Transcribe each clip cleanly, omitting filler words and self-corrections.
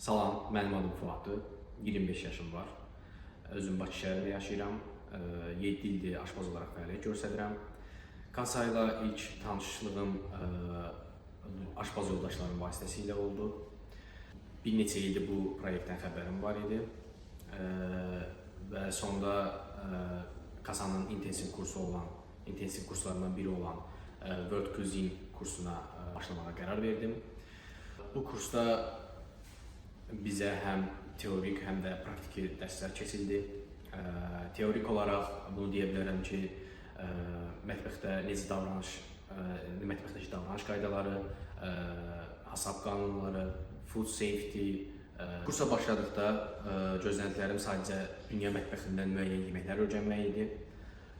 Salam, mənim adım Fuaddır. 25 yaşım var. Özüm Bakı şəhərində yaşayıram. 7 ildir aşpaz olaraq fəaliyyət göstərirəm. Kasa ilə ilk tanışlığım aşpaz yoldaşlarım vasitəsilə oldu. Bir neçə ildir bu proyektdən xəbərim var idi. Və sonda Kasanın intensiv kurslarından biri olan World Cuisine kursuna başlamağa qərar verdim. Bu kursda bizə həm teorik, həm də praktiki dərslər keçildi. Teorik olaraq bunu deyə bilərəm ki, mətbəxdəki davranış qaydaları, hasab qanunları, food safety. Kursa başladıqda gözləntilərim sadəcə dünya mətbəxindən müəyyən yeməklər öyrənmək idi.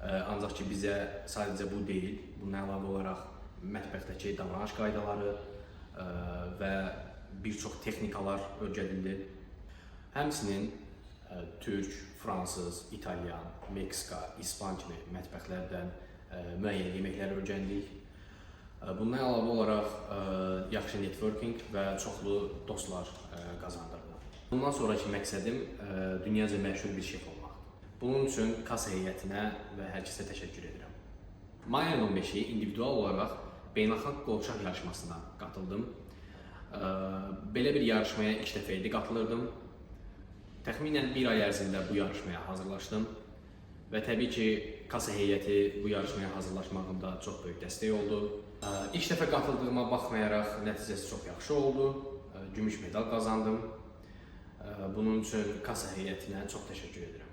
Ancaq ki, bizə sadəcə bu deyil, bundan əlavə olaraq mətbəxdəki davranış qaydaları və bir çox texnikalar öyrədildi. Həmçinin türk, fransız, italyan, Meksika, İspan kimi mətbəxlərdən müəyyən yeməklər öyrəndik. Bundan əlavə olaraq yaxşı networking və çoxlu dostlar qazandırdı. Bundan sonraki məqsədim dünyaca məşhur bir şef olmaqdır. Bunun üçün kasa heyətinə və hər kəsə təşəkkür edirəm. Mayın 15-i individual olaraq beynəlxalq qolçaq yarışmasına qatıldım. Belə bir yarışmaya ilk dəfə idi qatılırdım. Təxminən bir ay ərzində bu yarışmaya hazırlaşdım və təbii ki, kasa heyəti bu yarışmaya hazırlaşmağımda çox böyük dəstək oldu. İlk dəfə qatıldığıma baxmayaraq nəticəsi çox yaxşı oldu. Gümüş medal qazandım. Bunun üçün kasa heyətinə çox təşəkkür edirəm.